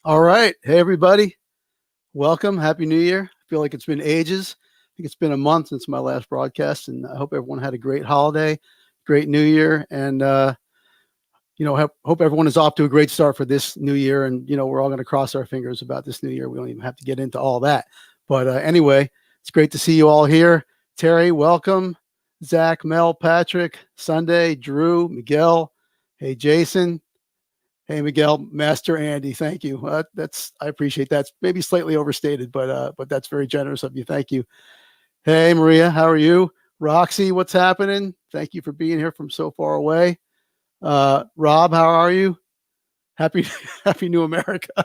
All right. Hey, everybody. Welcome. Happy New Year. I feel like it's been ages. I think it's been a month since my last broadcast, and I hope everyone had a great holiday, great New Year, and, hope everyone is off to a great start for this new year. And, we're all going to cross our fingers about this new year. We don't even have to get into all that. But anyway, it's great to see you all here. Terry, welcome. Zach, Mel, Patrick, Sunday, Drew, Miguel. Hey, Jason. Hey, Miguel, Master Andy, thank you. I appreciate that. It's maybe slightly overstated, but that's very generous of you. Thank you. Hey, Maria, how are you? Roxy, what's happening? Thank you for being here from so far away. Rob, how are you? Happy New America.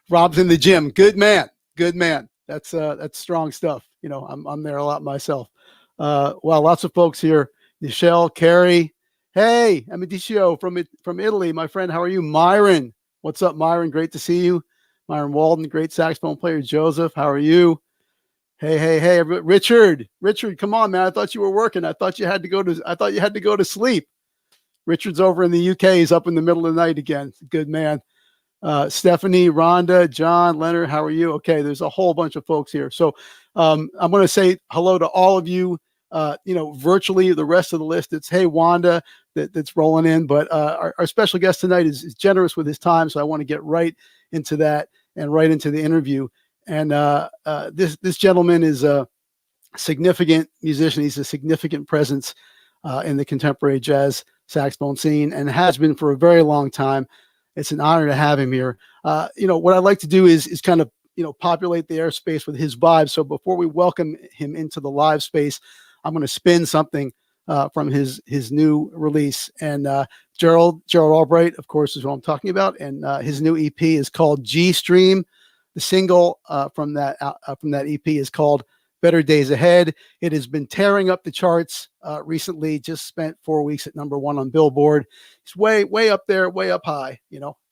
Rob's in the gym. Good man. Good man. That's strong stuff. I'm there a lot myself. Well, lots of folks here. Michelle, Carrie. Hey, Amidicio from Italy. My friend, how are you? Myron. What's up, Myron? Great to see you. Myron Walden, great saxophone player. Joseph, how are you? Hey, Richard. Richard, come on, man. I thought you were working. I thought you had to go to sleep. Richard's over in the UK. He's up in the middle of the night again. Good man. Stephanie, Rhonda, John, Leonard, how are you? Okay, there's a whole bunch of folks here. So I'm going to say hello to all of you. Virtually. The rest of the list, it's hey Wanda that's rolling in, but our special guest tonight is generous with his time, so I want to get right into that and right into the interview. And this gentleman is a significant musician. He's a significant presence in the contemporary jazz saxophone scene and has been for a very long time. It's an honor to have him here. What I'd like to do is kind of populate the airspace with his vibe. So before we welcome him into the live space, I'm going to spin something from his new release. And Gerald Albright, of course, is who I'm talking about. And his new EP is called G Stream. The single from that EP is called Better Days Ahead. It has been tearing up the charts recently. Just spent 4 weeks at #1 on Billboard. It's way up there, way up high.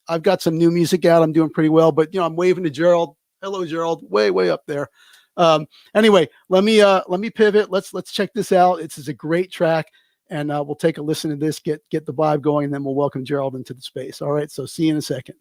I've got some new music out. I'm doing pretty well, but I'm waving to Gerald. Hello, Gerald. Way up there. Anyway, let me pivot. Let's check this out. It's a great track, and we'll take a listen to this, get the vibe going, and then we'll welcome Gerald into the space. All right. So see you in a second.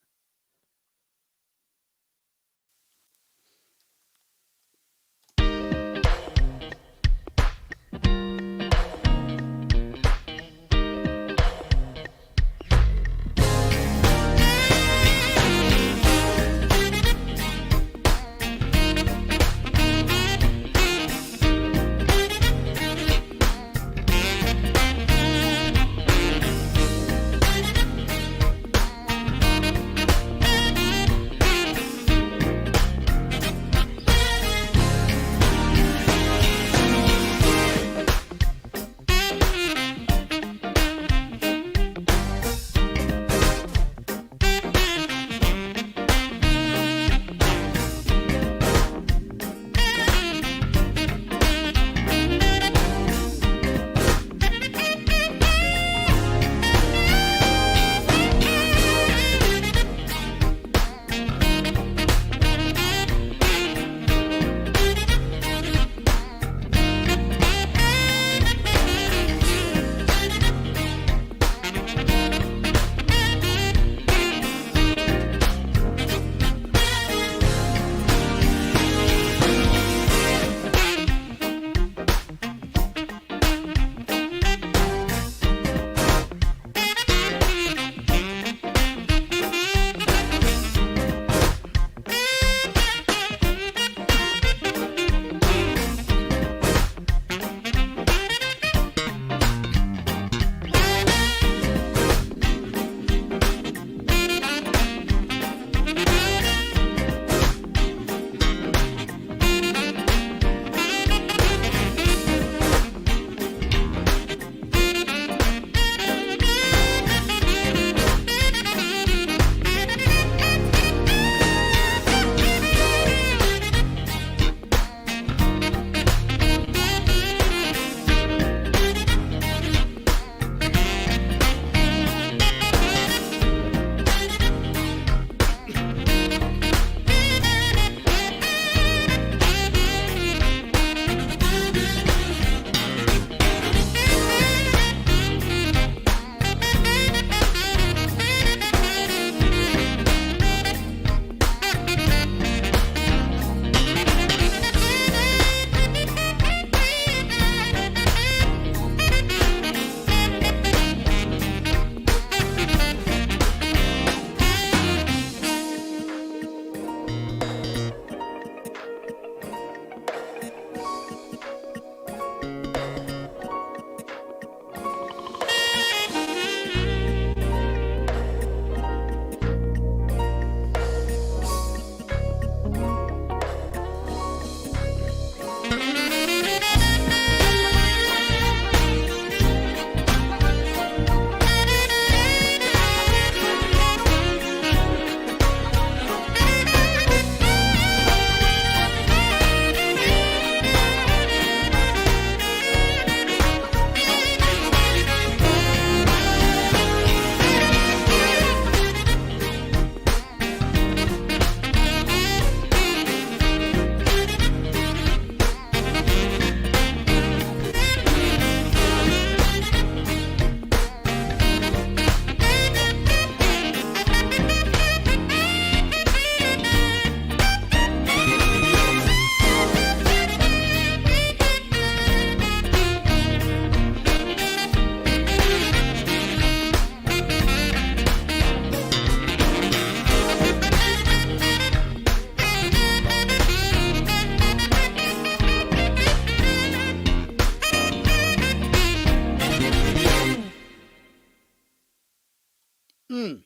Mm.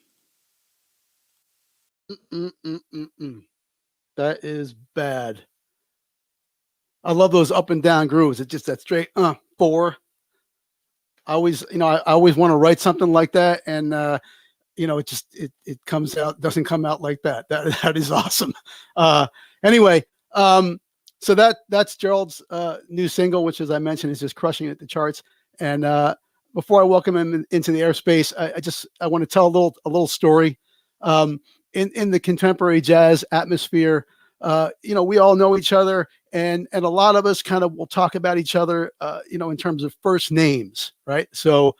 That is bad. I love those up and down grooves. It's just that straight 4. I always want to write something like that, and it comes out, doesn't come out like that. That is awesome. Anyway, so that's Gerald's new single, which, as I mentioned, is just crushing it at the charts. And before I welcome him into the airspace, I want to tell a little story. In the contemporary jazz atmosphere, we all know each other, and a lot of us kind of will talk about each other, in terms of first names, right? So,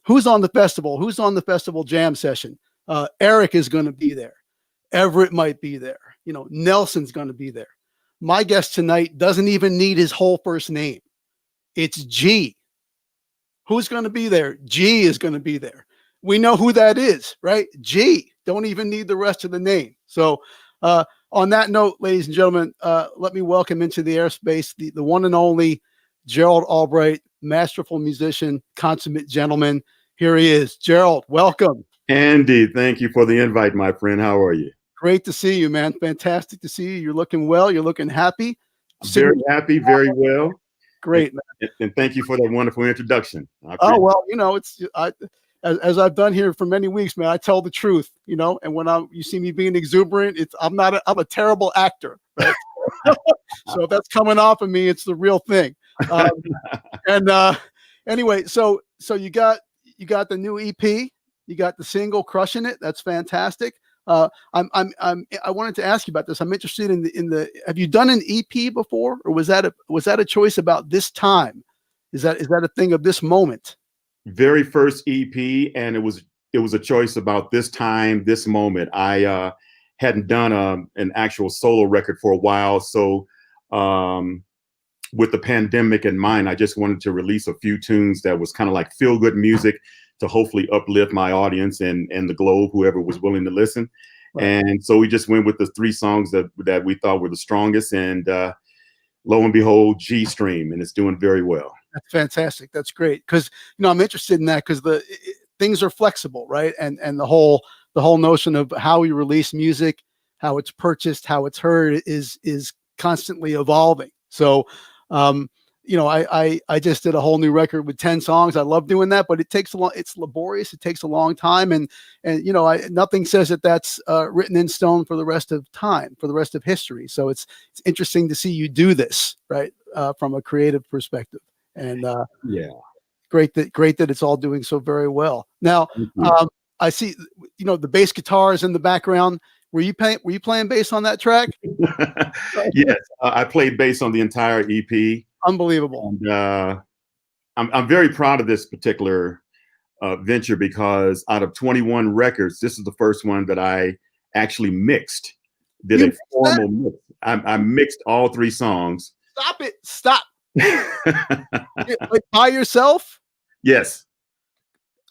who's on the festival? Who's on the festival jam session? Eric is going to be there. Everett might be there. Nelson's going to be there. My guest tonight doesn't even need his whole first name. It's G. Who's going to be there? G is going to be there. We know who that is, right? G. Don't even need the rest of the name. So, on that note, ladies and gentlemen, let me welcome into the airspace the one and only Gerald Albright, masterful musician, consummate gentleman. Here he is. Gerald, welcome. Andy, thank you for the invite, my friend. How are you? Great to see you, man. Fantastic to see you. You're looking well. You're looking happy. Very happy, very well. Great, man. And thank you for that wonderful introduction. Oh, well, as I've done here for many weeks, man, I tell the truth, and when you see me being exuberant, I'm a terrible actor, right? So if that's coming off of me, it's the real thing. Anyway, so you got the new EP, you got the single crushing it. That's fantastic. I wanted to ask you about this. I'm interested in the have you done an EP before, or was that a choice about this time? Is that a thing of this moment? Very first EP, and it was a choice about this time, this moment. I hadn't done an actual solo record for a while, so with the pandemic in mind, I just wanted to release a few tunes that was kind of like feel good music to hopefully uplift my audience and the globe, whoever was willing to listen. Right. And so we just went with the 3 songs that we thought were the strongest, and lo and behold, G Stream, and it's doing very well. That's fantastic. That's great, because I'm interested in that, because things are flexible, right? And the whole notion of how we release music, how it's purchased, how it's heard is constantly evolving. So, I just did a whole new record with 10 songs. I love doing that, but it's laborious. It takes a long time, and nothing says that that's written in stone for the rest of time, for the rest of history. So it's interesting to see you do this, right, from a creative perspective. And great that it's all doing so very well. Now, I see, the bass guitars in the background. Were you playing bass on that track? Yes, I played bass on the entire EP. Unbelievable. And I'm very proud of this particular venture, because out of 21 records, this is the first one that I actually mixed. Did a formal mix. I mixed all 3 songs. Stop it! Stop. Like by yourself? Yes.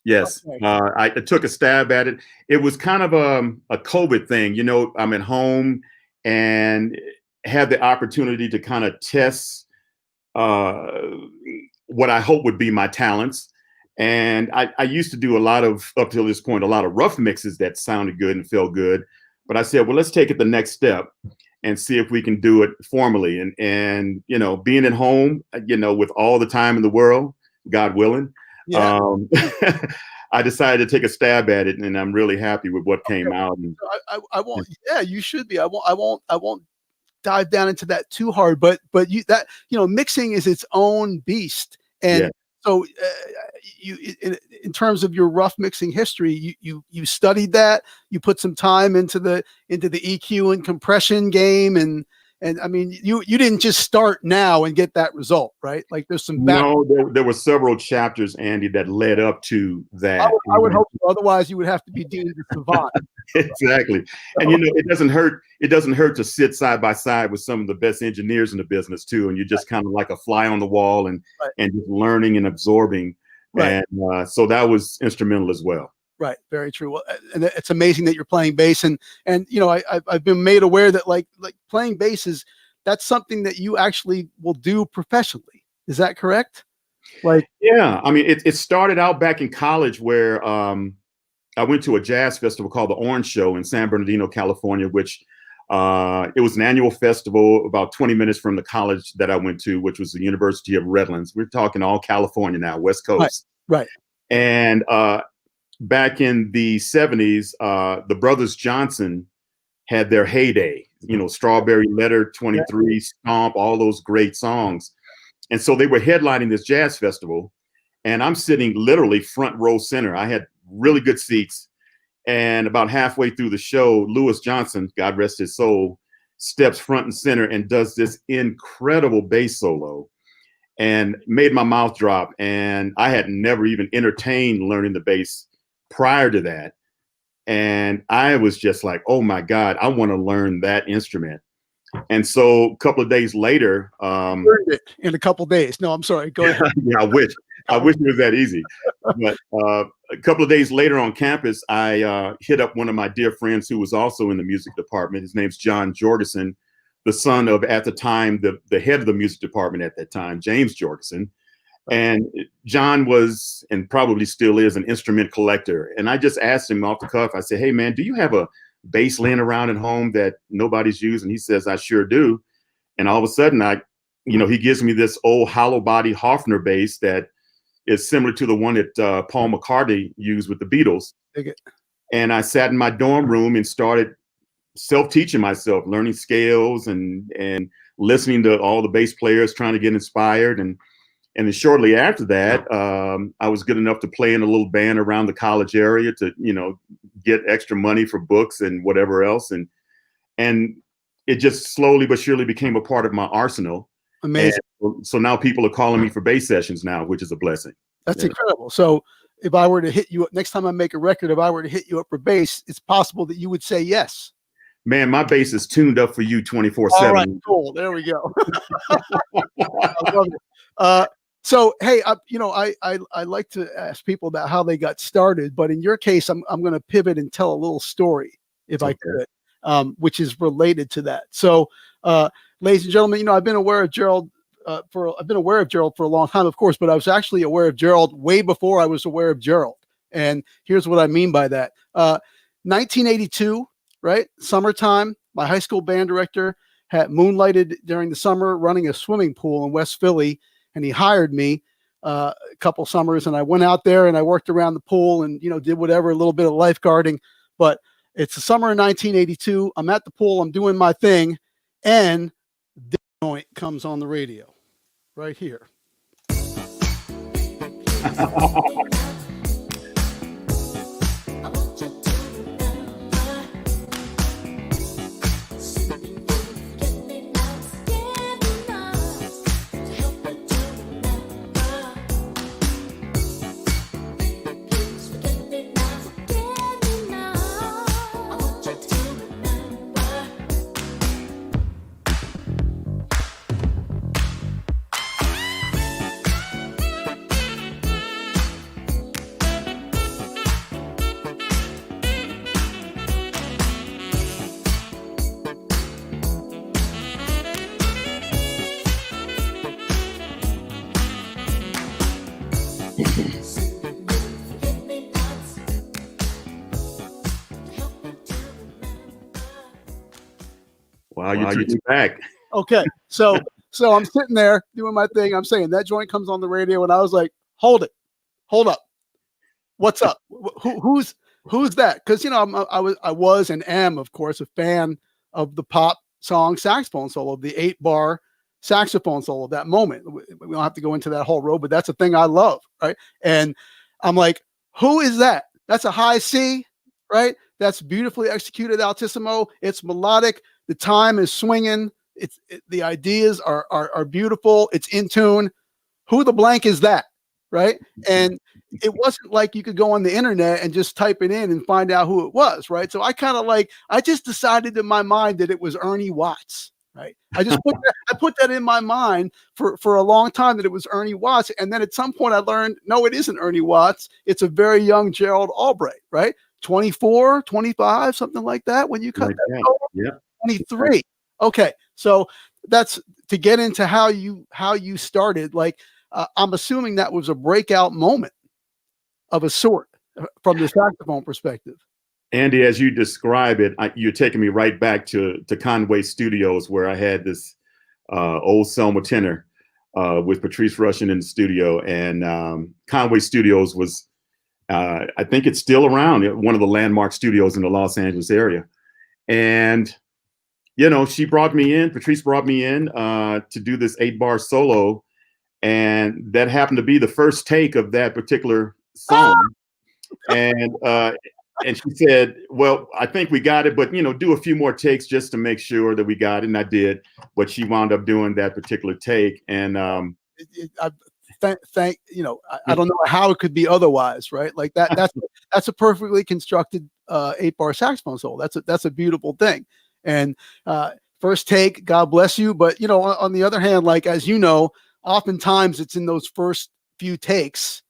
Okay. I took a stab at it. It was kind of a COVID thing. I'm at home and had the opportunity to kind of test what I hope would be my talents. And I used to do up till this point, a lot of rough mixes that sounded good and felt good. But I said, well, let's take it the next step and see if we can do it formally. And being at home, with all the time in the world, God willing, I decided to take a stab at it, and I'm really happy with what came out. And, I won't. Yeah, you should be. I won't dive down into that too hard. But mixing is its own beast, and so you, in terms of your rough mixing history, you studied that. You put some time into the EQ and compression game, and I mean, you didn't just start now and get that result, right? Like there's some No, there were several chapters, Andy, that led up to that. I would hope so. Otherwise you would have to be deemed a savant. Exactly. And it doesn't hurt to sit side by side with some of the best engineers in the business too. And you're just kind of like a fly on the wall and just learning and absorbing. Right. And so that was instrumental as well. Right. Very true. Well, and it's amazing that you're playing bass, and I've been made aware that like playing bass that's something that you actually will do professionally. Is that correct? Yeah. I mean, it started out back in college where I I went to a jazz festival called the Orange Show in San Bernardino, California, which it was an annual festival about 20 minutes from the college that I went to, which was the University of Redlands. We're talking all California now, West Coast. Right. And back in the 70s, the Brothers Johnson had their heyday, Strawberry Letter, 23, Stomp, all those great songs. And so they were headlining this jazz festival, and I'm sitting literally front row center. I had really good seats. And about halfway through the show, Louis Johnson, God rest his soul, steps front and center and does this incredible bass solo and made my mouth drop. And I had never even entertained learning the bass prior to that. And I was just like, oh my God, I want to learn that instrument. And so a couple of days later, learned it in a couple of days. No, I'm sorry. Go ahead. Yeah, I wish it was that easy. But a couple of days later on campus, I hit up one of my dear friends who was also in the music department. His name's John Jorgensen, the son of, at the time, the head of the music department at that time, James Jorgensen. And John was, and probably still is, an instrument collector. And I just asked him off the cuff, I said, hey man, do you have a bass laying around at home that nobody's using? He says, I sure do. And all of a sudden he gives me this old hollow body Hofner bass that is similar to the one that Paul McCartney used with the Beatles. And I sat in my dorm room and started self-teaching myself, learning scales and listening to all the bass players, trying to get inspired. And then shortly after that, I was good enough to play in a little band around the college area to, get extra money for books and whatever else. And it just slowly but surely became a part of my arsenal. Amazing. And so now people are calling me for bass sessions now, which is a blessing. That's incredible. So if I were to hit you up next time I make a record, if I were to hit you up for bass, it's possible that you would say yes. Man, my bass is tuned up for you 24/7. All right, cool. There we go. I love it. So, hey, I like to ask people about how they got started, but in your case, I'm going to pivot and tell a little story, if I could, which is related to that. So, ladies and gentlemen, I've been aware of Gerald for a long time, of course, but I was actually aware of Gerald way before I was aware of Gerald. And here's what I mean by that: 1982, right, summertime. My high school band director had moonlighted during the summer running a swimming pool in West Philly. And he hired me a couple summers, and I went out there and I worked around the pool and, did whatever, a little bit of lifeguarding. But it's the summer of 1982. I'm at the pool. I'm doing my thing. And this joint comes on the radio right here. Wow, you took me back. Okay, so I'm sitting there doing my thing. I'm saying that joint comes on the radio, and I was like, hold up, what's up? Who's that? Because I was and am, of course, a fan of the pop song saxophone solo, the 8-bar saxophone solo. That moment, we don't have to go into that whole road, but that's a thing I love, right? And I'm like, who is that? That's a high C, right? That's beautifully executed altissimo. It's melodic. The time is swinging. The ideas are beautiful. It's in tune. Who the blank is that, right? And it wasn't like you could go on the internet and just type it in and find out who it was, right? So I just decided in my mind that it was Ernie Watts, right? I put that in my mind for a long time that it was Ernie Watts, and then at some point I learned no, it isn't Ernie Watts. It's a very young Gerald Albright, right? 24, 25, something like that when you cut that over. Yeah. 23. Okay, so that's to get into how you started. Like, I'm assuming that was a breakout moment of a sort. from the saxophone perspective? Andy, as you describe it, you're taking me right back to Conway Studios, where I had this old Selma tenor with Patrice Rushen in the studio. And Conway Studios was, I think it's still around, one of the landmark studios in the Los Angeles area. And, Patrice brought me in to do this 8-bar solo. And that happened to be the first take of that particular song. And she said, well, I think we got it, but, do a few more takes just to make sure that we got it. And I did, but she wound up doing that particular take. And I don't know how it could be otherwise, right? Like that's a perfectly constructed 8-bar saxophone solo. That's a beautiful thing. And first take, God bless you. But, on the other hand, like, as oftentimes it's in those first few takes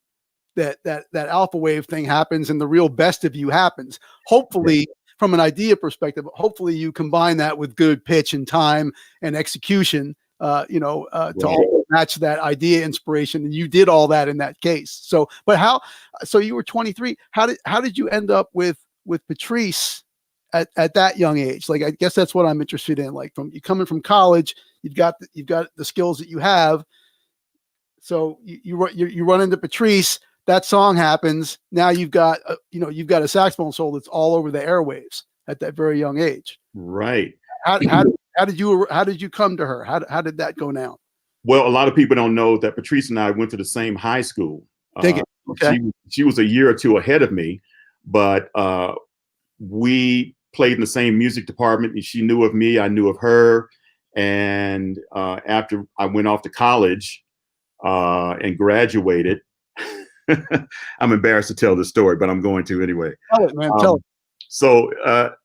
that alpha wave thing happens and the real best of you happens. Hopefully, from an idea perspective, hopefully you combine that with good pitch and time and execution, to all match that idea inspiration. And you did all that in that case. So you were 23. How did you end up with Patrice at that young age? Like, I guess that's what I'm interested in. Like, from you coming from college, you've got the skills that you have. So you run into Patrice. That song happens. Now you've got a saxophone solo that's all over the airwaves at that very young age. Right. How did you come to her? How did that go down? Well, a lot of people don't know that Patrice and I went to the same high school. Okay. She was a year or two ahead of me, but we played in the same music department. And she knew of me. I knew of her. And after I went off to college and graduated, I'm embarrassed to tell this story, but I'm going to anyway. Tell it, man. Tell it. So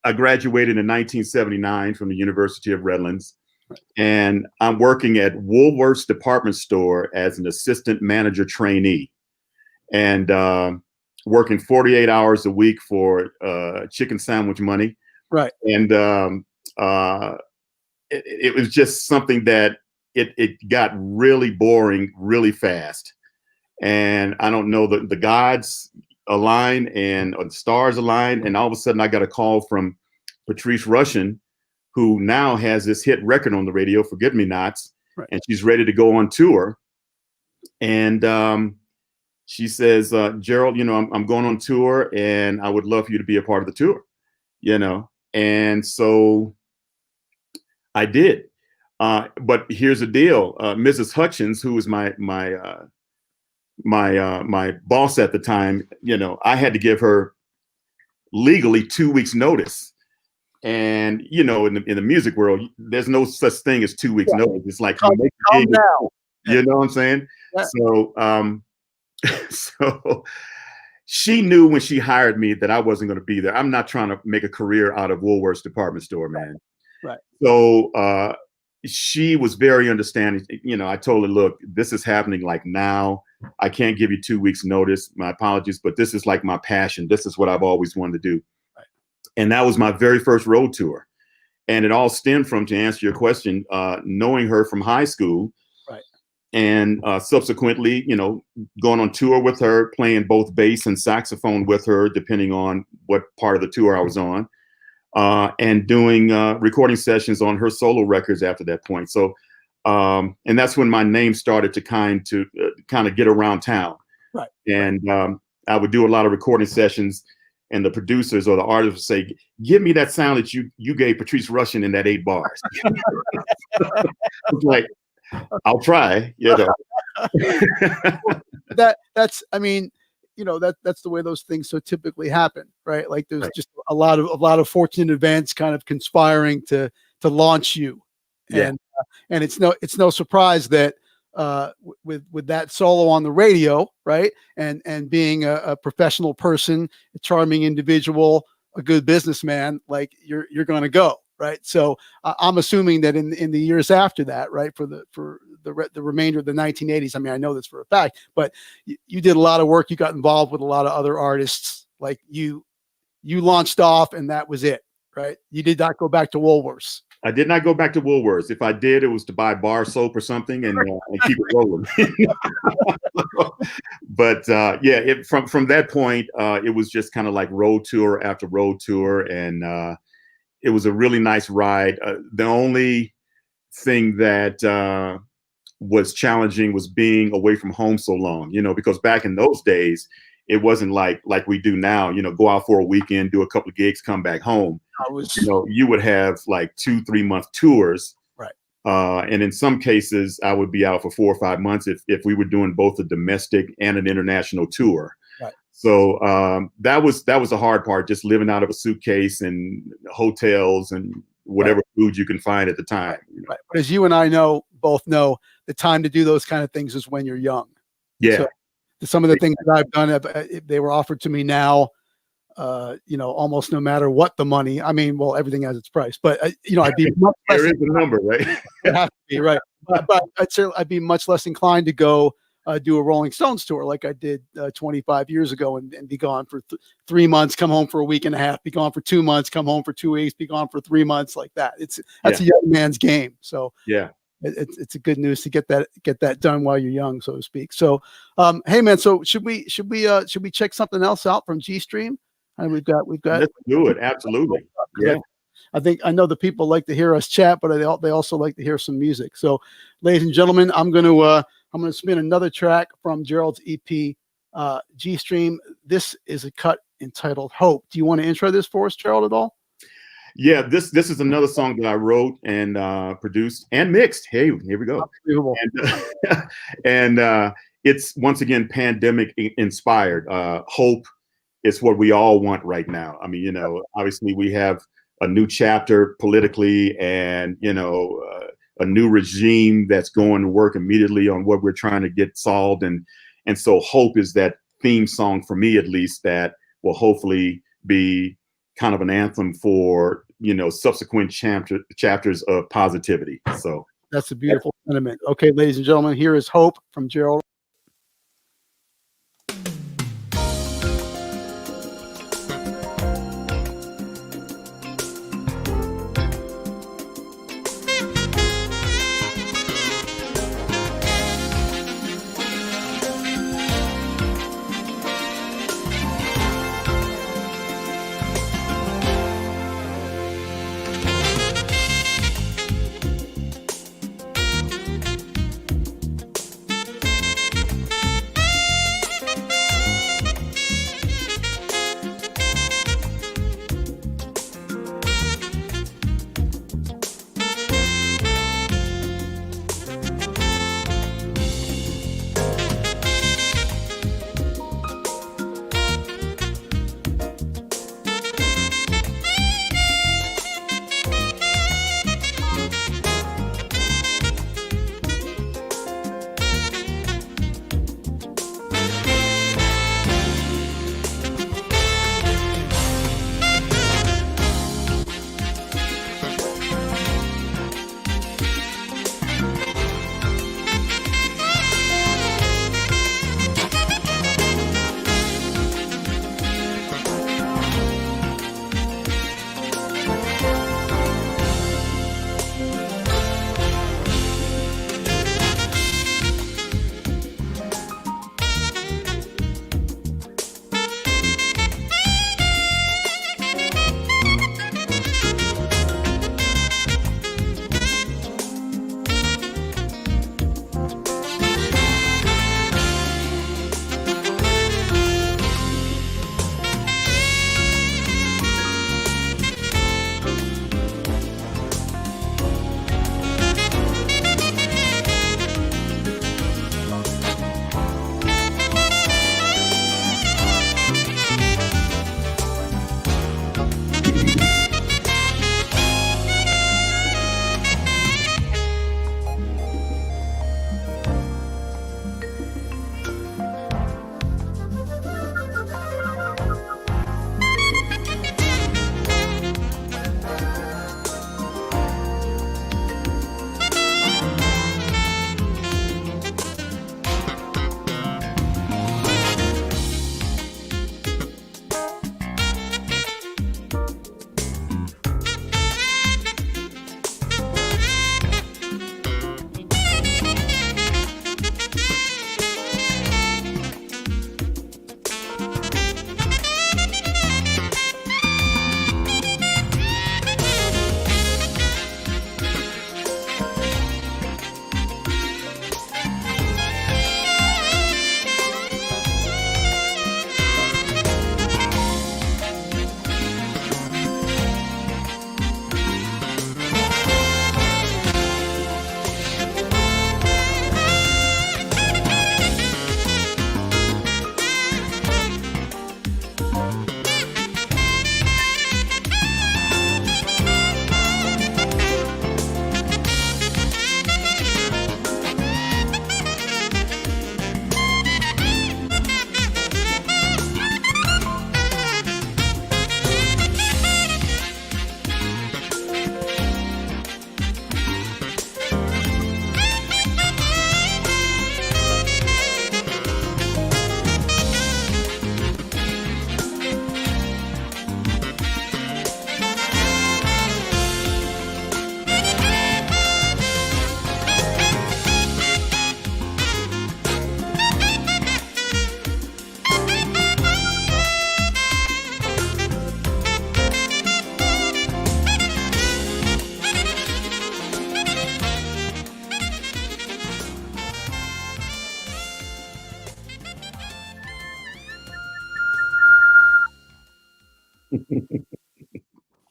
I graduated in 1979 from the University of Redlands, and I'm working at Woolworth's department store as an assistant manager trainee, and working 48 hours a week for chicken sandwich money. Right. And it was just something that it got really boring really fast. And I don't know, the gods aligned and the stars aligned. And all of a sudden I got a call from Patrice Rushen, who now has this hit record on the radio, Forget Me Nots. Right. And she's ready to go on tour. And she says, Gerald, I'm going on tour and I would love for you to be a part of the tour, And so I did. But here's the deal. Mrs. Hutchins, who was my boss at the time, I had to give her legally 2 weeks notice. And, in the music world, there's no such thing as 2 weeks notice. It's like, you know what I'm saying? Yeah. So she knew when she hired me that I wasn't going to be there. I'm not trying to make a career out of Woolworth's department store, man. Right. So she was very understanding. I told her, look, this is happening like now. I can't give you 2 weeks notice. My apologies, but this is like my passion. This is what I've always wanted to do. Right. And that was my very first road tour. And it all stemmed from, to answer your question, knowing her from high school. Right. And subsequently, going on tour with her, playing both bass and saxophone with her, depending on what part of the tour I was on, and doing recording sessions on her solo records after that point. So, and that's when my name started to kind of get around town. Right. And I would do a lot of recording sessions, and the producers or the artists would say, "Give me that sound that you gave Patrice Rushen in that 8 bars." It's like, I'll try. That's the way those things so typically happen, right? Like there's just a lot of fortunate events kind of conspiring to launch you. Yeah. And it's no surprise that with that solo on the radio, right? And being a professional person, a charming individual, a good businessman, like you're going to go, right? So I'm assuming that in the years after that, right, for the remainder of the 1980s, I mean, I know this for a fact, but you did a lot of work. You got involved with a lot of other artists. Like you launched off, and that was it, right? You did not go back to Woolworths. I did not go back to Woolworths. If I did, it was to buy bar soap or something and keep it rolling. But yeah, from that point, it was just kind of like road tour after road tour, and it was a really nice ride. The only thing that was challenging was being away from home so long, because back in those days, it wasn't like we do now, go out for a weekend, do a couple of gigs, come back home. You would have like 2-3 month tours. Right. And in some cases, I would be out for 4 or 5 months if we were doing both a domestic and an international tour. Right. So that was the hard part, just living out of a suitcase and hotels and whatever food you can find at the time. Right. But as you and I both know, the time to do those kind of things is when you're young. Yeah. So some of the things that I've done, if they were offered to me now, almost no matter what the money. I mean, well, everything has its price, but I'd be much less. There is a number, right? It has to be, right. But I'd be much less inclined to go do a Rolling Stones tour like I did 25 years ago and be gone for 3 months, come home for a week and a half, be gone for 2 months, come home for 2 weeks, be gone for 3 months, like that. That's a young man's game. So yeah. It's a good news to get that done while you're young, so to speak. So, hey man, so should we check something else out from G-Stream? And we've got. Let's do it. Absolutely. Yeah. I know the people like to hear us chat, but they also like to hear some music. So, ladies and gentlemen, I'm going to spin another track from Gerald's EP, G-Stream. This is a cut entitled "Hope." Do you want to intro this for us, Gerald, at all? Yeah, this is another song that I wrote and produced and mixed. Hey, here we go. And it's once again pandemic inspired. Hope is what we all want right now. I mean, obviously we have a new chapter politically, and a new regime that's going to work immediately on what we're trying to get solved, and so hope is that theme song for me, at least, that will hopefully be kind of an anthem for subsequent chapters of positivity. So that's a beautiful sentiment. Okay, ladies and gentlemen, here is Hope from Gerald.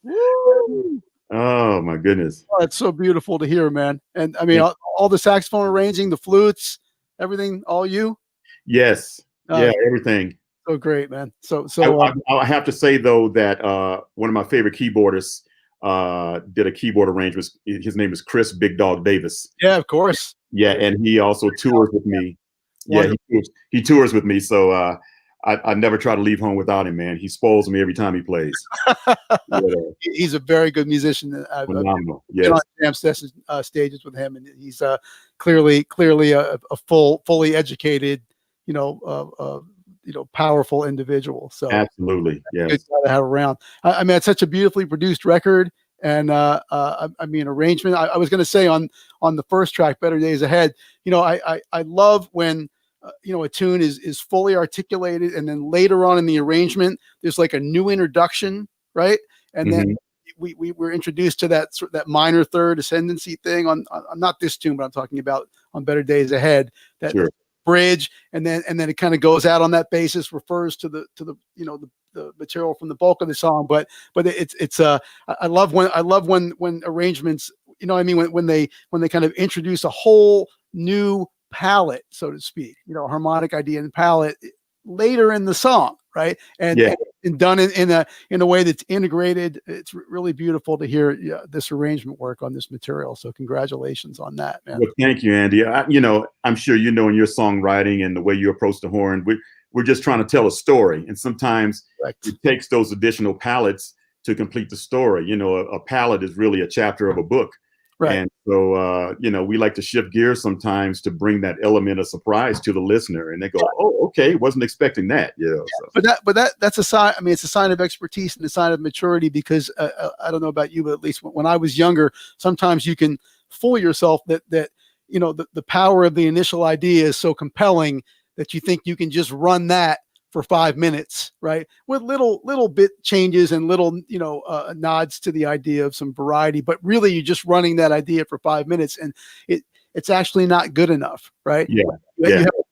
Woo! Oh my goodness. Oh, it's so beautiful to hear, man. And I mean, all the saxophone arranging, the flutes, everything, all you. Yes. Uh, Yeah, everything. so great, man. I have to say though that one of my favorite keyboardists did a keyboard arrangement. His name is Chris Big Dog Davis. yeah, of course. Yeah, and he also tours with me. Yeah, he tours with me. So I never try to leave home without him, man. He spoils me every time he plays. Yeah, He's a very good musician. I've phenomenal. been Yes. on jam stages with him, and he's clearly a fully educated, powerful individual. So Absolutely. good Yes. guy to have around. I mean, it's such a beautifully produced record, and I mean, arrangement. I was going to say on the first track, "Better Days Ahead." I love when a tune is fully articulated, and then later on in the arrangement, there's like a new introduction, right? And then we were introduced to that minor third ascendancy thing on not this tune, but I'm talking about on "Better Days Ahead." That Sure. bridge, and then it kind of goes out on that basis, refers to the material from the bulk of the song. But it's I love when arrangements, what I mean, when they kind of introduce a whole new palette, so to speak, harmonic idea and palette later in the song, right? And done in a way that's integrated. It's really beautiful to hear this arrangement work on this material. So congratulations on that, man. Well, thank you, Andy. I'm sure in your songwriting and the way you approach the horn, we're just trying to tell a story, and sometimes it takes those additional palettes to complete the story. A palette is really a chapter of a book. Right. And so, we like to shift gears sometimes to bring that element of surprise to the listener, and they go, "Oh, okay, wasn't expecting that." So. But that's a sign. I mean, it's a sign of expertise and a sign of maturity, because I don't know about you, but at least when I was younger, sometimes you can fool yourself that the power of the initial idea is so compelling that you think you can just run that for 5 minutes, right? With little bit changes and little, nods to the idea of some variety, but really you're just running that idea for 5 minutes, and it's actually not good enough, right? Yeah.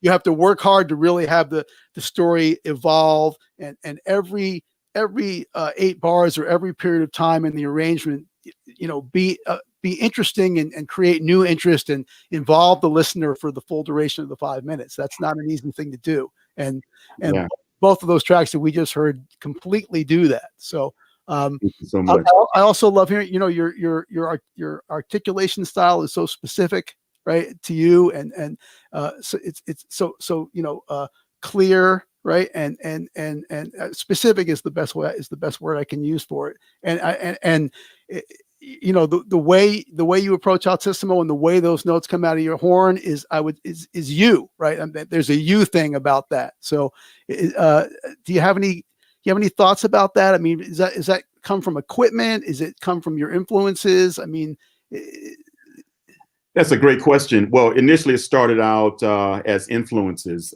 You have to work hard to really have the story evolve, and every 8 bars or every period of time in the arrangement, be interesting and create new interest and involve the listener for the full duration of the 5 minutes. That's not an easy thing to do. And both of those tracks that we just heard completely do that. So, thank you so much. I also love hearing, your articulation style is so specific, right, to you, and so it's so clear, right, and specific is the best word I can use for it. And the way you approach altissimo and the way those notes come out of your horn is you, right? There's a you thing about that. So, do you have any thoughts about that? I mean, is that come from equipment? Is it come from your influences? I mean, that's a great question. Well, initially it started out as influences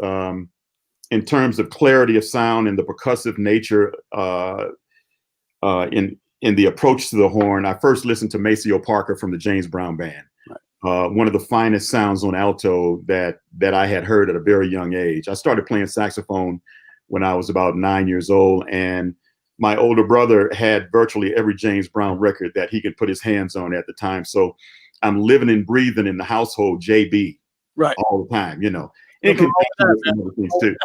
in terms of clarity of sound and the percussive nature in the approach to the horn. I first listened to Maceo Parker from the James Brown Band, one of the finest sounds on alto that I had heard at a very young age. I started playing saxophone when I was about 9 years old, and my older brother had virtually every James Brown record that he could put his hands on at the time. So I'm living and breathing in the household JB all the time, and things too.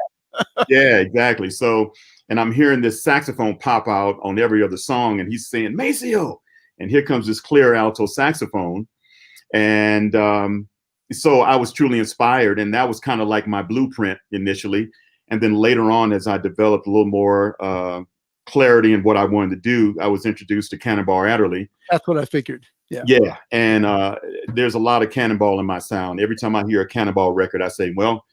Yeah, exactly. So, and I'm hearing this saxophone pop out on every other song, and he's saying Maceo, and here comes this clear alto saxophone, and so I was truly inspired, and that was kind of like my blueprint initially. And then later on, as I developed a little more clarity in what I wanted to do, I was introduced to Cannonball Adderley. That's what I figured. Yeah, and there's a lot of Cannonball in my sound. Every time I hear a Cannonball record, I say, well,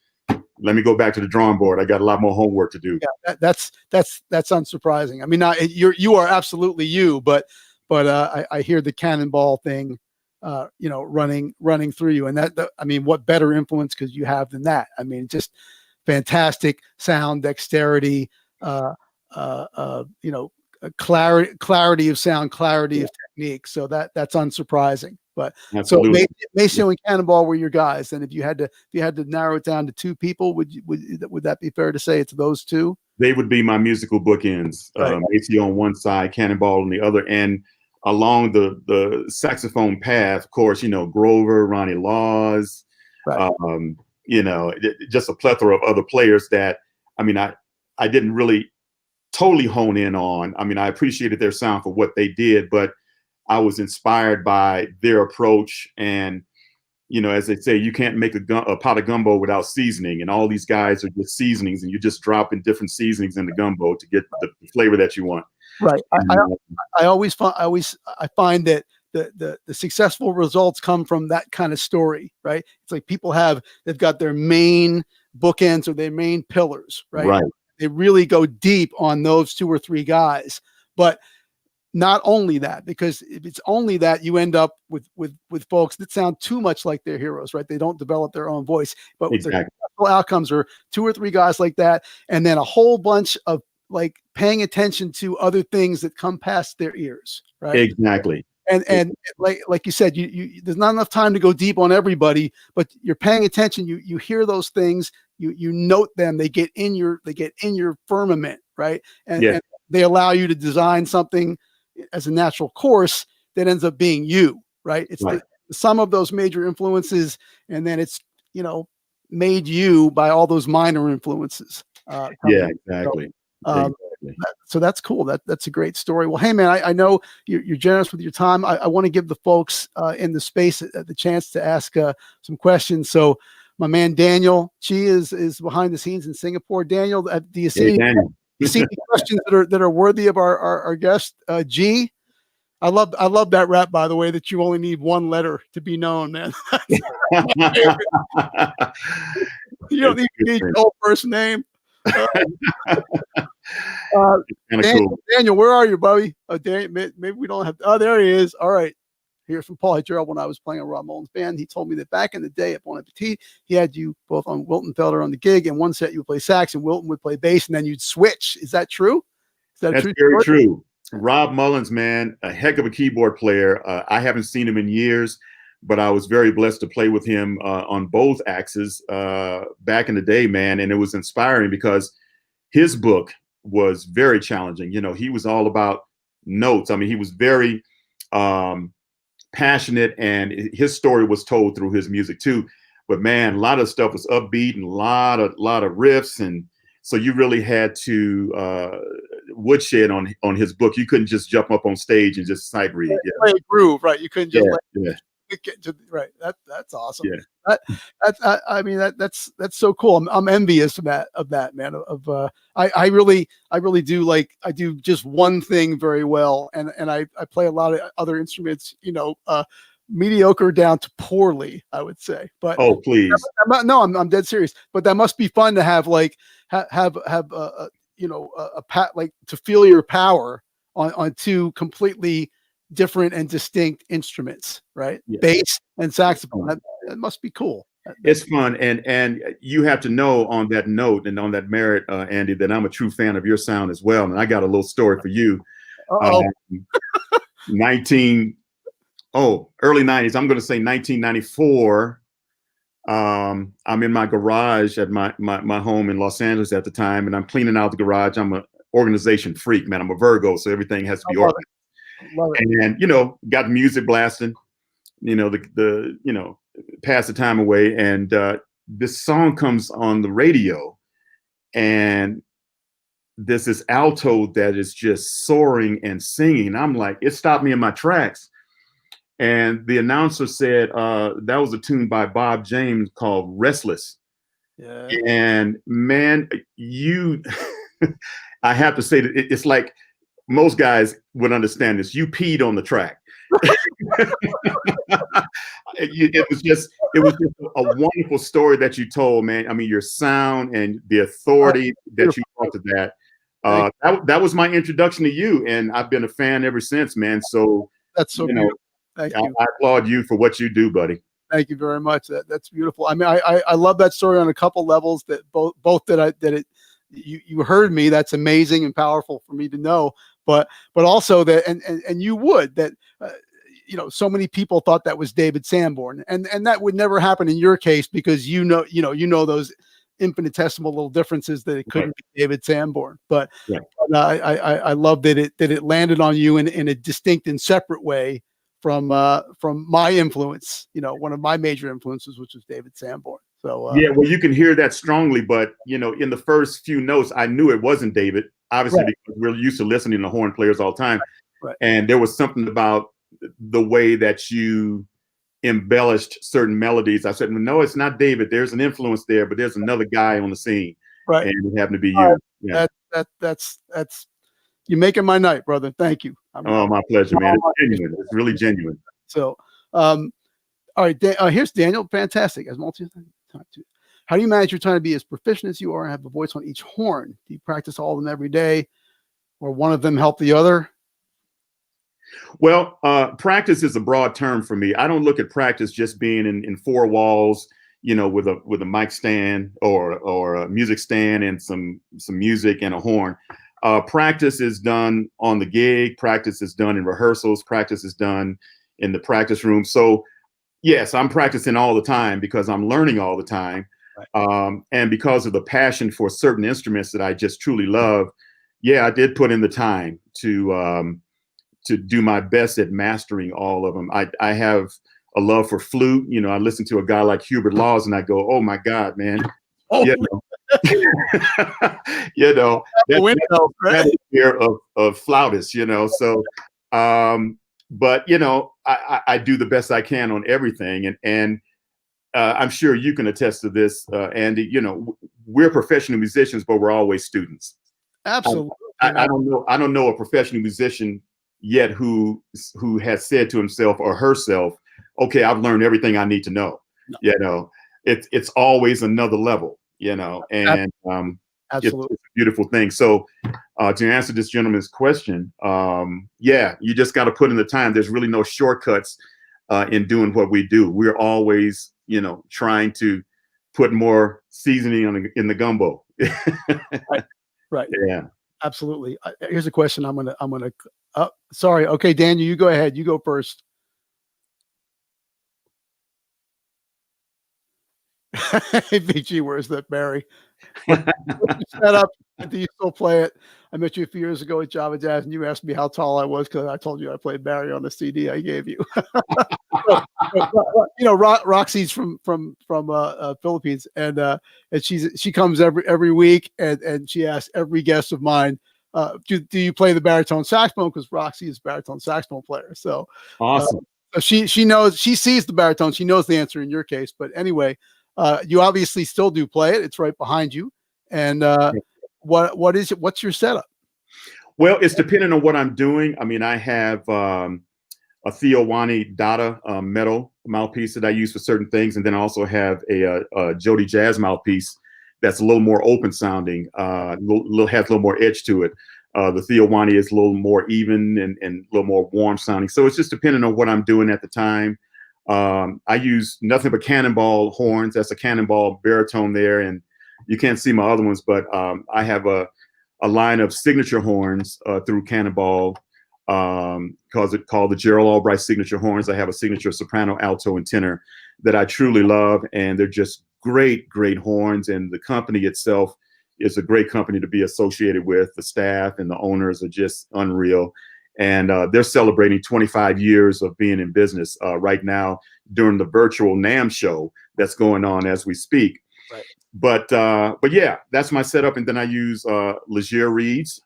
let me go back to the drawing board. I got a lot more homework to do. Yeah, that's unsurprising. I mean, you are absolutely you, but I hear the Cannonball thing, running through you, and that I mean, what better influence could you have than that? I mean, just fantastic sound, dexterity, clarity of sound, clarity of technique. So that's unsurprising. But absolutely. So Maceo and Cannonball were your guys. And if you had to narrow it down to 2 people, would that be fair to say it's those 2? They would be my musical bookends. Right. Macy on one side, Cannonball on the other, and along the saxophone path, of course, Grover, Ronnie Laws, Right. Just a plethora of other players that, I didn't really totally hone in on. I appreciated their sound for what they did, but I was inspired by their approach. And, as they say, you can't make a pot of gumbo without seasoning. And all these guys are just seasonings, and you're just dropping different seasonings in the gumbo to get the flavor that you want. Right. I find that the successful results come from that kind of story, right? It's like they've got their main bookends or their main pillars, right? Right. They really go deep on those 2 or 3 guys, but not only that, because if it's only that, you end up with folks that sound too much like their heroes, right? They don't develop their own voice, but exactly. the successful outcomes are 2 or 3 guys like that, and then a whole bunch of like paying attention to other things that come past their ears, right? Exactly. And like you said, you there's not enough time to go deep on everybody, but you're paying attention. You hear those things, you note them. They get in your firmament, right? And they allow you to design something as a natural course that ends up being you, right? It's the sum of those major influences, and then it's made you by all those minor influences. Exactly. So that's cool. That's a great story. Well, hey man, I know you're generous with your time. I want to give the folks in the space the chance to ask some questions. So my man Daniel Chi is behind the scenes in Singapore. Daniel, do you see any questions that are worthy of our guest G? I love that rap, by the way, that you only need 1 letter to be known, man. You don't need your whole first name. Daniel, where are you, buddy? Maybe we don't have. Oh, there he is. All right. Here's from Paul. Hey, Gerald, when I was playing a Rob Mullins band, he told me that back in the day at Bon Appetit, he had you both on Wilton Felder on the gig, and one set you would play sax and Wilton would play bass, and then you'd switch. Is that true? That's very true. Rob Mullins, man, a heck of a keyboard player. I haven't seen him in years, but I was very blessed to play with him on both axes back in the day, man. And it was inspiring because his book was very challenging. He was all about notes. He was very passionate, and his story was told through his music too. But man, a lot of stuff was upbeat and a lot of riffs, and so you really had to woodshed on his book. You couldn't just jump up on stage and just sight read. Play a groove, right? You couldn't just get to, right. That's awesome. Yeah. That's so cool. I'm envious of that, man. I really do I do just one thing very well, and I play a lot of other instruments, mediocre down to poorly, I would say. But oh, please. I'm dead serious. But that must be fun to have a pat, to feel your power on 2 completely different and distinct instruments, right? Yeah. Bass and saxophone. That must be cool. It's fun, and you have to know on that note and on that merit, Andy, that I'm a true fan of your sound as well. And I got a little story for you. Early 90s. I'm going to say 1994. I'm in my garage at my home in Los Angeles at the time, and I'm cleaning out the garage. I'm an organization freak, man. I'm a Virgo, so everything has to be organized. And got music blasting, pass the time away, and this song comes on the radio, and there's this alto that is just soaring and singing. I'm like, it stopped me in my tracks. And the announcer said that was a tune by Bob James called Restless. Yeah. And man, I have to say that it's like, most guys would understand this. You peed on the track. It was just a wonderful story that you told, man. Your sound and the authority that you brought to that. That was my introduction to you, and I've been a fan ever since, man. So that's so beautiful. Thank you. I applaud you for what you do, buddy. Thank you very much. That's beautiful. I love that story on a couple levels. That both you heard me. That's amazing and powerful for me to know. But also that, and you would that, so many people thought that was David Sanborn, and that would never happen in your case because you know those infinitesimal little differences that it couldn't be David Sanborn. But Right. I love that it landed on you in a distinct and separate way from my influence. You know, one of my major influences, which was David Sanborn. So yeah, well, you can hear that strongly, but you know, in the first few notes, I knew it wasn't David, obviously, Right. because we're used to listening to horn players all the time. Right. And there was something about the way that you embellished certain melodies. I said, no, it's not David. There's an influence there, but there's another guy on the scene, Right. and it happened to be you. Yeah. That's you're making my night, brother. Thank you. My pleasure, man. It's genuine. It's really genuine. So, all right, here's Daniel. Fantastic. As how do you manage your time to be as proficient as you are and have a voice on each horn? Do you practice all of them every day, or one of them help the other? Well, practice is a broad term for me. I don't look at practice just being in four walls, you know, with a mic stand or a music stand and some music and a horn. Practice is done on the gig. Practice is done in rehearsals. Practice is done in the practice room. So yes, I'm practicing all the time because I'm learning all the time. Right. And because of the passion for certain instruments that I just truly love. Yeah, I did put in the time to do my best at mastering all of them. I have a love for flute. You know, I listen to a guy like Hubert Laws and I go, oh my God, man. Oh. You know, you know, that fear of flautists, you know. So, but you know, I do the best I can on everything, and I'm sure you can attest to this, Andy. You know, we're professional musicians, but we're always students. Absolutely. I don't know a professional musician yet who has said to himself or herself, okay, I've learned everything I need to know. No. You know, it's always another level, you know, and absolutely, it's a beautiful thing. So to answer this gentleman's question, yeah, you just got to put in the time. There's really no shortcuts in doing what we do. We're always, you know, trying to put more seasoning in the gumbo. Right. Yeah. Absolutely. Here's a question. I'm gonna. Sorry. Okay, Daniel, you go ahead. You go first. Hey, BG, where's that Barry? Set up. Do you still play it? I met you a few years ago at Java Jazz, and you asked me how tall I was because I told you I played Barry on the CD I gave you. You know, Roxy's from Philippines, and she comes every week, and she asks every guest of mine, do you play the baritone saxophone? Because Roxy is a baritone saxophone player. So awesome. She knows, she sees the baritone. She knows the answer in your case. But anyway, you obviously still do play it. It's right behind you. And what is it? What's your setup? Well, it's depending on what I'm doing. I mean, I have a Theowani Dada metal mouthpiece that I use for certain things, and then I also have a Jody Jazz mouthpiece that's a little more open sounding, has a little more edge to it. The Theowani is a little more even and a little more warm sounding. So it's just depending on what I'm doing at the time. I use nothing but Cannonball horns. That's a Cannonball baritone there, and you can't see my other ones, but I have a line of signature horns through Cannonball, called the Gerald Albright signature horns. I have a signature soprano, alto, and tenor that I truly love, and they're just great horns. And the company itself is a great company to be associated with. The staff and the owners are just unreal. And they're celebrating 25 years of being in business right now during the virtual NAMM show that's going on as we speak. Right. But yeah, that's my setup. And then I use Leger reeds,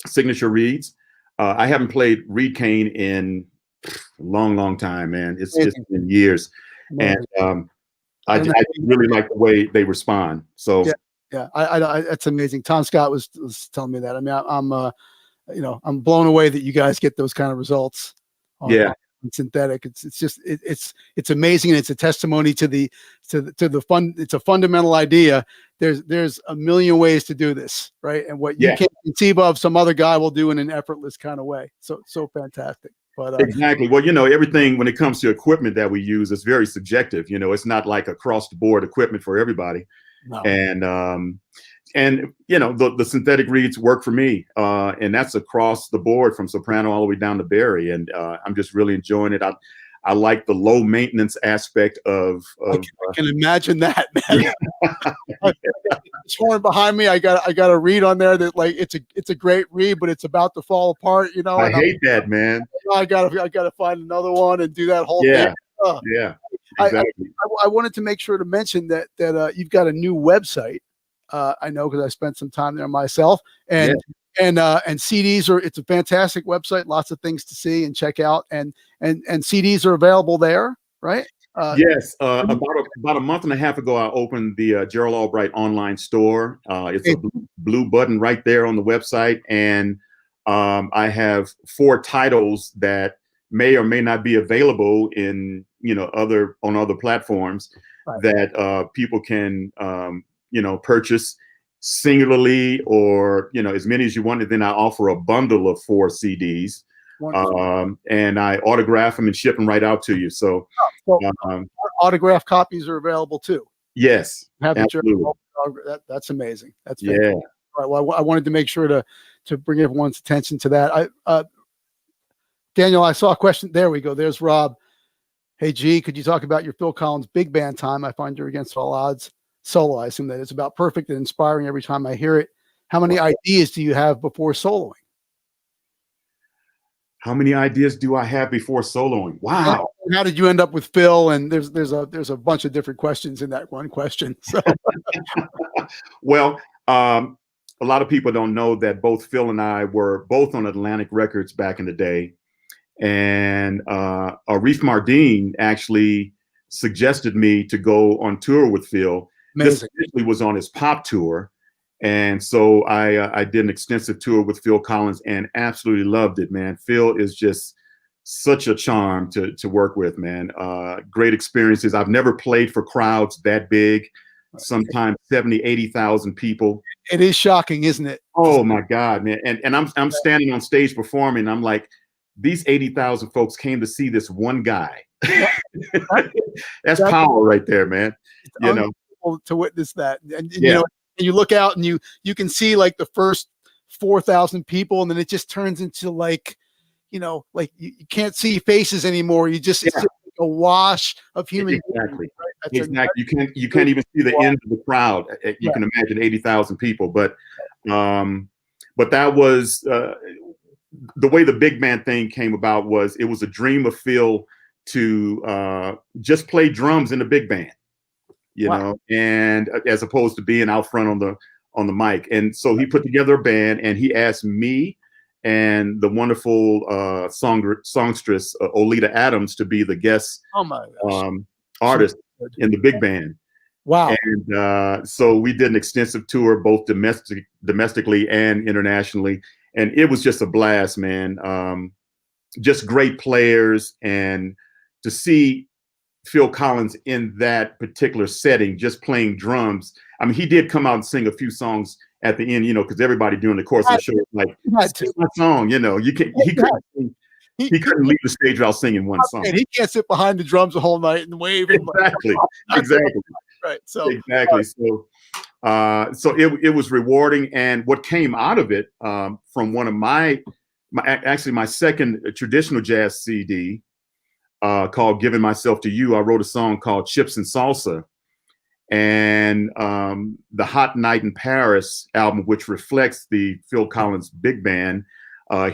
signature reeds. I haven't played reed cane in a long time, man. It's been years. And I really like the way they respond. So yeah, I that's amazing. Tom Scott was telling me that. I mean, I'm blown away that you guys get those kind of results. On synthetic. It's amazing. And it's a testimony to the fun. It's a fundamental idea. There's a million ways to do this, right? And what you can't conceive of, some other guy will do in an effortless kind of way. So fantastic. But exactly. Well, everything when it comes to equipment that we use is very subjective. It's not like across the board equipment for everybody. No. And the synthetic reeds work for me, and that's across the board from soprano all the way down to Barry. And I'm just really enjoying it. I like the low maintenance aspect of I can imagine that, man. It's horn behind me. I got a read on there that like it's a great read, but it's about to fall apart. You know, I hate that, man. I gotta find another one and do that whole Yeah, thing. Oh. yeah, exactly. I wanted to make sure to mention that you've got a new website. I know because I spent some time there myself, and CDs are. It's a fantastic website. Lots of things to see and check out, and CDs are available there, right? Yes, about a month and a half ago, I opened the Gerald Albright online store. It's a blue button right there on the website, and I have 4 titles that may or may not be available in on other platforms that people can purchase singularly or as many as you want. And then I offer a bundle of 4 CDs. And I autograph them and ship them right out to you. So autograph copies are available too. Yes, absolutely. That's amazing. That's fantastic. All right, well, I wanted to make sure to bring everyone's attention to that. Daniel, I saw a question. There we go. There's Rob. Hey, G, could you talk about your Phil Collins big band time? I find you're against all odds solo. I assume that it's about perfect and inspiring every time I hear it. How many ideas do you have before soloing? How many ideas do I have before soloing? Wow. How did you end up with Phil? And there's a bunch of different questions in that one question. So. Well, a lot of people don't know that both Phil and I were both on Atlantic Records back in the day. And Arif Mardin actually suggested me to go on tour with Phil. Amazing. This initially was on his pop tour. And so I did an extensive tour with Phil Collins and absolutely loved it, man. Phil is just such a charm to work with, man. Great experiences. I've never played for crowds that big, sometimes 70, 80,000 people. It is shocking, isn't it? Oh my God, man. And I'm standing on stage performing. I'm like, these 80,000 folks came to see this one guy. That's power right there, man. To witness that. And you look out and you can see like the first 4,000 people, and then it just turns into like you can't see faces anymore. You just it's just a wash of human exactly. beings, right? Exactly. You can't even see the end of the crowd. You can imagine 80,000 people, but that was the way the big band thing came about. It was a dream of Phil to just play drums in a big band. And as opposed to being out front on the mic. And so he put together a band, and he asked me and the wonderful songstress Olita Adams to be the guest artist in the big band. Wow. And so we did an extensive tour, both domestically and internationally. And it was just a blast, man. Just great players. And to see Phil Collins in that particular setting, just playing drums. I mean, he did come out and sing a few songs at the end, because everybody during the course of the show was like, sing my song, he couldn't leave the stage without singing one song. And he can't sit behind the drums the whole night and wave. Exactly. Right. So exactly. So it was rewarding. And what came out of it, from one of my second traditional jazz CD, called Giving Myself to You, I wrote a song called Chips and Salsa. And the Hot Night in Paris album, which reflects the Phil Collins big band,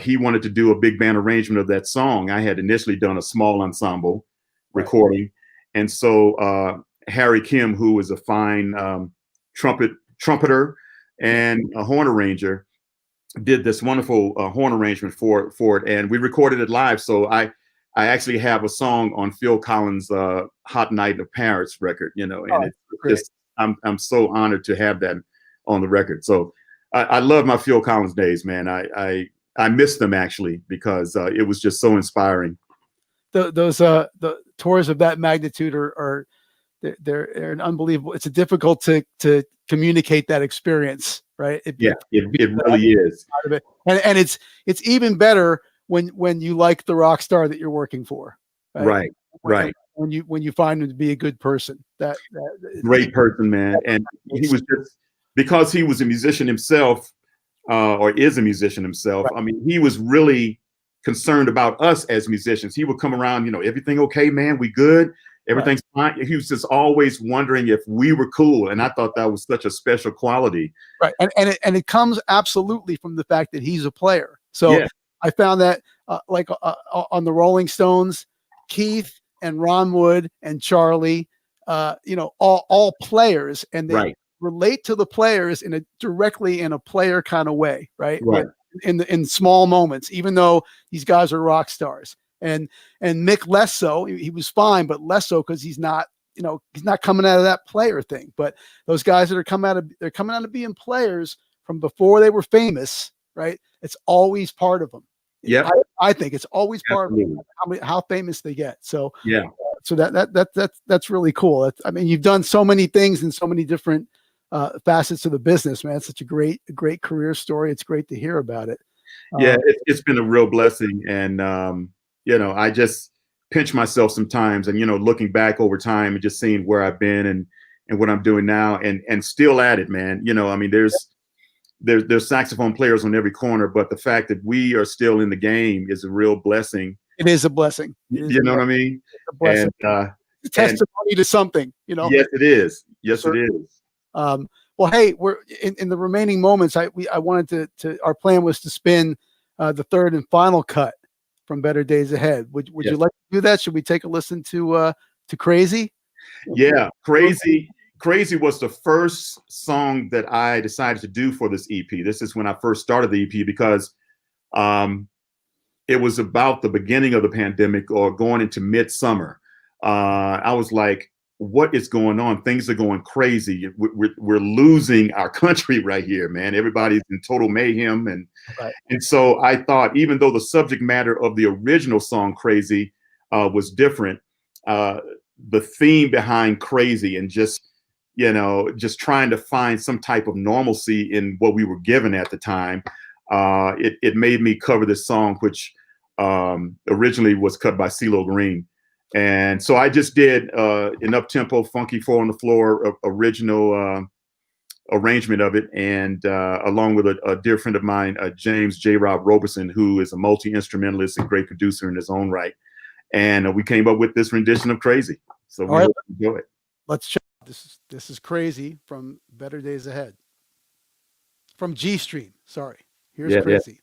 he wanted to do a big band arrangement of that song. I had initially done a small ensemble recording. And so Harry Kim, who is a fine trumpeter and a horn arranger, did this wonderful horn arrangement for it. And we recorded it live. So I actually have a song on Phil Collins' Hot Night in Paris record, and it's just, I'm so honored to have that on the record. So I love my Phil Collins days, man. I miss them actually, because it was just so inspiring. The tours of that magnitude are they're an unbelievable. It's difficult to communicate that experience, right? It really is. And it's even better when you like the rock star that you're working for, right? When you find him to be a good person, that great person, man. And he was just, because he was a musician himself, or is a musician himself. Right. I mean, he was really concerned about us as musicians. He would come around, you know, everything okay, man? We good? Everything's fine. He was just always wondering if we were cool. And I thought that was such a special quality. Right. And it comes absolutely from the fact that he's a player. So Yeah. I found that on the Rolling Stones, Keith and Ron Wood and Charlie, you know, all players, and they relate to the players directly in a player kind of way. Right. In small moments, even though these guys are rock stars. And Mick less so. He was fine, but less so because he's not coming out of that player thing. But those guys that are coming out of being players from before they were famous, right? It's always part of them. Yeah, I think it's always part of them, how famous they get. So yeah, so that's really cool. I mean, you've done so many things in so many different facets of the business, man. It's such a great career story. It's great to hear about it. Yeah, it's been a real blessing, and you know, I just pinch myself sometimes, and you know, looking back over time and just seeing where I've been and what I'm doing now, and still at it, man. You know, I mean, there's saxophone players on every corner, but the fact that we are still in the game is a real blessing. It is a blessing. You know what I mean? It's a blessing. And it's a testimony to something, you know. Yes, it is. Yes, it is. Well, hey, we're in the remaining moments. I wanted to our plan was to spin the third and final cut from Better Days Ahead. Would you like to do that? Should we take a listen to Crazy? Yeah, Crazy was the first song that I decided to do for this EP. This is when I first started the EP, because it was about the beginning of the pandemic, or going into midsummer. I was like, what is going on? Things are going crazy. We're losing our country right here, man. Everybody's in total mayhem. And so I thought, even though the subject matter of the original song Crazy was different, the theme behind Crazy, and just trying to find some type of normalcy in what we were given at the time, it made me cover this song, which originally was cut by CeeLo Green. And so I just did an up-tempo, funky 4 on the floor original arrangement of it, and along with a dear friend of mine, James J. Rob Roberson, who is a multi-instrumentalist and great producer in his own right. And we came up with this rendition of Crazy. So we hope you enjoy it. Let's check. This is Crazy from Better Days Ahead. From G Stream. Sorry. Here's Crazy. Yeah.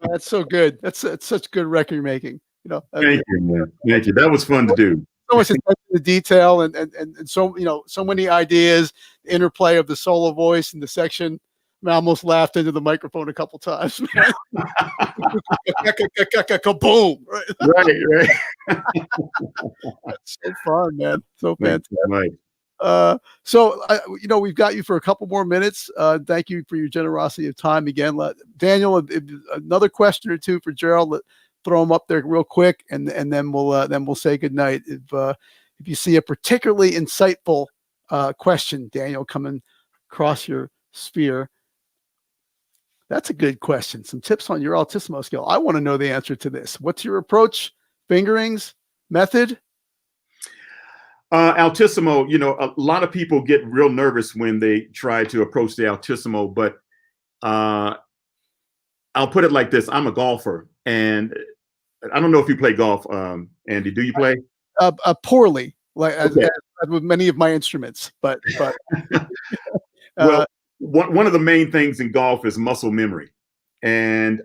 That's so good. That's such good record making. You know, Thank you, man. Thank you. That was fun to do. so much attention to detail and so so many ideas, the interplay of the solo voice and the section. I almost laughed into the microphone a couple times. Kaboom! Right. That's so fun, man. So fantastic. Right. So we've got you for a couple more minutes. Thank you for your generosity of time again. Daniel, another question or two for Gerald. Throw them up there real quick, and then we'll say goodnight. If you see a particularly insightful question, Daniel, coming across your sphere, that's a good question. Some tips on your altissimo skill. I want to know the answer to this. What's your approach? Fingerings, method? Altissimo, a lot of people get real nervous when they try to approach the altissimo, but I'll put it like this. I'm a golfer, and I don't know if you play golf, Andy. Do you play? Poorly, like Okay. as with many of my instruments, but Well, one of the main things in golf is muscle memory, and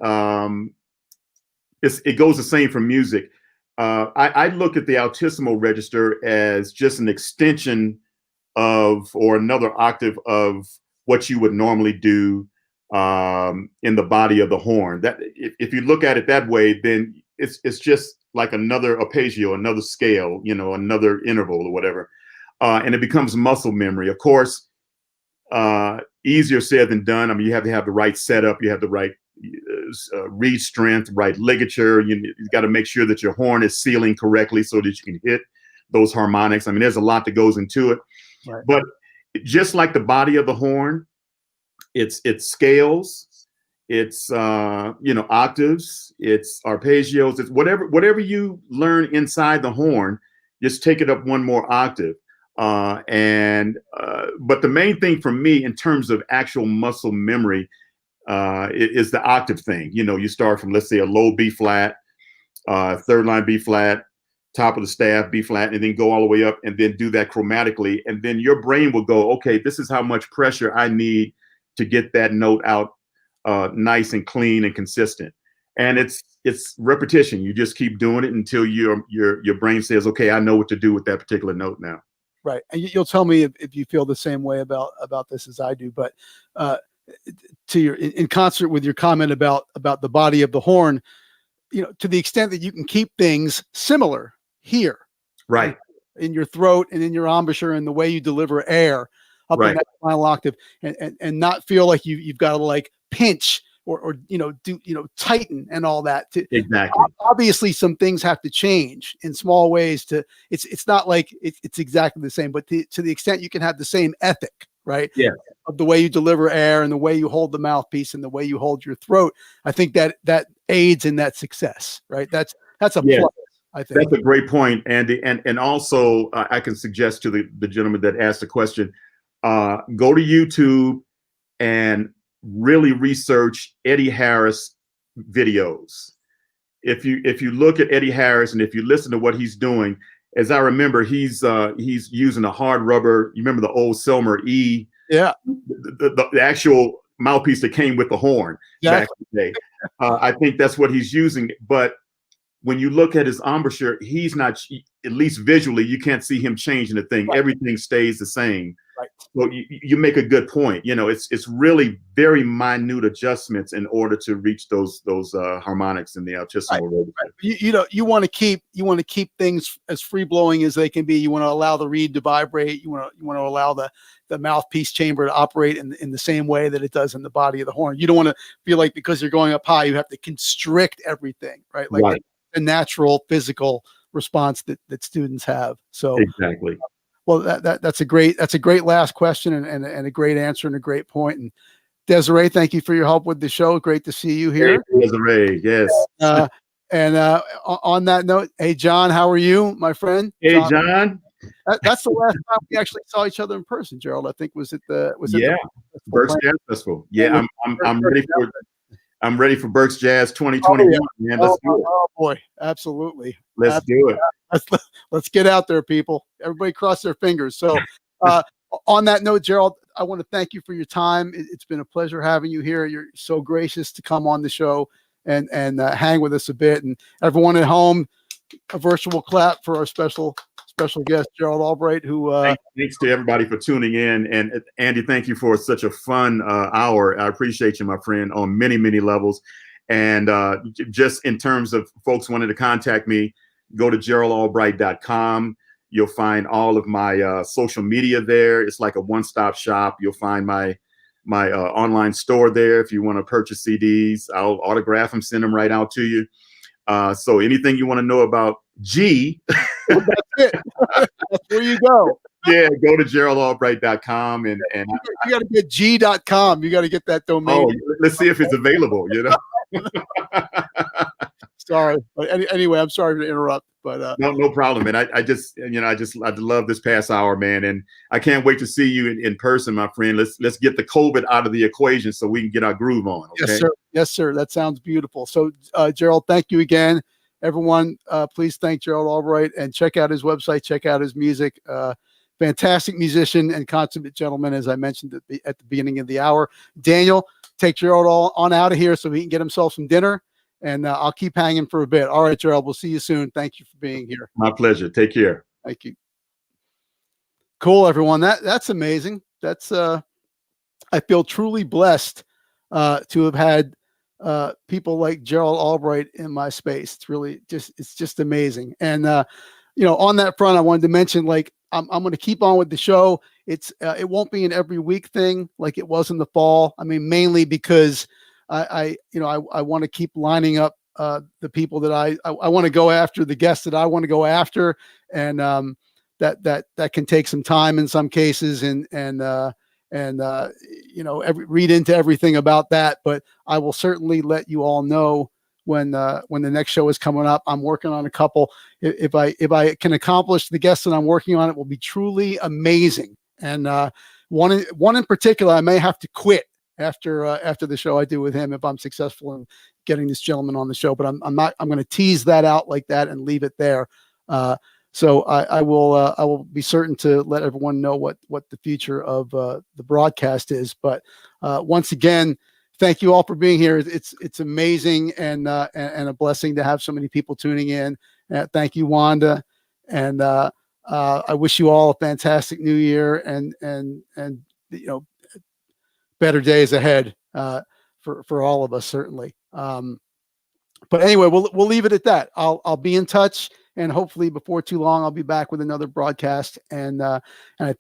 it goes the same for music. I look at the altissimo register as just an extension of, or another octave of, what you would normally do in the body of the horn. That if you look at it that way, then it's just like another arpeggio, another scale, another interval or whatever, and it becomes muscle memory. Of course, easier said than done. I mean, you have to have the right setup, you have the right reed strength, right ligature. You got to make sure that your horn is sealing correctly so that you can hit those harmonics. I mean, there's a lot that goes into it. Right. But just like the body of the horn, it's scales, it's octaves, it's arpeggios, it's whatever you learn inside the horn, just take it up one more octave. But the main thing for me in terms of actual muscle memory is the octave thing. You start from, let's say, a low B flat, third line B flat, top of the staff B flat, and then go all the way up, and then do that chromatically. And then your brain will go, okay, this is how much pressure I need to get that note out nice and clean and consistent. And it's repetition. You just keep doing it until your brain says, okay, I know what to do with that particular note now. Right. And you'll tell me if you feel the same way about this as I do. But in concert with your comment about the body of the horn, to the extent that you can keep things similar here, right, in your throat and in your embouchure and the way you deliver air up in that final octave, and not feel like you've got to like pinch or tighten and all that. Exactly. Obviously, some things have to change in small ways. It's not like it's exactly the same, but to the extent you can have the same ethic, right? Yeah. Of the way you deliver air and the way you hold the mouthpiece and the way you hold your throat, I think that aids in that success, right? That's a plus. I think that's a great point, Andy. And also, I can suggest to the gentleman that asked the question, go to YouTube and really research Eddie Harris videos. If you look at Eddie Harris and if you listen to what he's doing, as I remember, he's using a hard rubber. You remember the old Selmer E? Yeah. The actual mouthpiece that came with the horn back in the day. I think that's what he's using. But when you look at his embouchure, he's not, at least visually, you can't see him changing the thing. Right. Everything stays the same. Right. So you make a good point. It's really very minute adjustments in order to reach those harmonics in the altissimo. Right. You want to keep things as free blowing as they can be. You want to allow the reed to vibrate. You want to allow the mouthpiece chamber to operate in the same way that it does in the body of the horn. You don't want to feel like because you're going up high, you have to constrict everything, right? Like the natural physical response that students have. So exactly. Well, that's a great last question and a great answer and a great point. And Desiree, thank you for your help with the show. Great to see you here. Hey, Desiree, yes. And on that note, hey John, how are you, my friend? Hey John. That's the last time we actually saw each other in person, Gerald. I think was it Berks Jazz Festival. Yeah, I'm ready for Berks Jazz 2021. Man, let's do it. Oh boy, absolutely. Let's do it. Let's get out there, people. Everybody cross their fingers. So On that note, Gerald, I want to thank you for your time. It's been a pleasure having you here. You're so gracious to come on the show and hang with us a bit. And everyone at home, a virtual clap for our special guest, Gerald Albright, who thanks to everybody for tuning in. And Andy, thank you for such a fun hour. I appreciate you, my friend, on many, many levels. And just in terms of folks wanting to contact me, go to GeraldAlbright.com. You'll find all of my social media there. It's like a one-stop shop. You'll find my online store there. If you want to purchase CDs, I'll autograph them, send them right out to you. So anything you want to know about G, that's it. That's where you go. Yeah, go to GeraldAlbright.com and you got to get G.com. You got to get that domain. Oh, let's see if it's available. Sorry, but anyway, I'm sorry to interrupt, but no problem, man. I love this past hour, man, and I can't wait to see you in person, my friend. Let's get the COVID out of the equation so we can get our groove on. Okay? Yes, sir. That sounds beautiful. So, Gerald, thank you again, everyone. Please thank Gerald Albright and check out his website, check out his music. Fantastic musician and consummate gentleman, as I mentioned at the beginning of the hour. Daniel, take Gerald on out of here so he can get himself some dinner. And I'll keep hanging for a bit. All right, Gerald, we'll see you soon. Thank you for being here. My pleasure. Take care. Thank you. Cool, everyone. That's amazing. That's I feel truly blessed to have had people like Gerald Albright in my space. It's just amazing. And on that front, I wanted to mention, like, I'm going to keep on with the show. It won't be an every week thing like it was in the fall. I mean, mainly because I want to keep lining up the people that I want to go after, the guests that I want to go after, and that can take some time in some cases, and read into everything about that. But I will certainly let you all know when the next show is coming up. I'm working on a couple. If I can accomplish the guests that I'm working on, it will be truly amazing. And one in particular, I may have to quit after the show I do with him if I'm successful in getting this gentleman on the show. But I'm going to tease that out like that and leave it there. So I will be certain to let everyone know what the future of the broadcast is. But once again, thank you all for being here. It's amazing and a blessing to have so many people tuning in. Thank you, Wanda, and I wish you all a fantastic New Year and better days ahead for all of us, certainly. But anyway, we'll leave it at that. I'll be in touch, and hopefully before too long, I'll be back with another broadcast. And I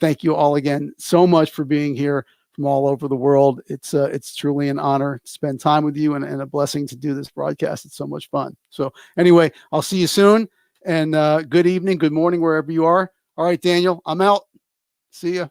thank you all again so much for being here from all over the world. It's truly an honor to spend time with you and a blessing to do this broadcast. It's so much fun. So anyway, I'll see you soon, and good evening, good morning, wherever you are. All right, Daniel, I'm out. See ya.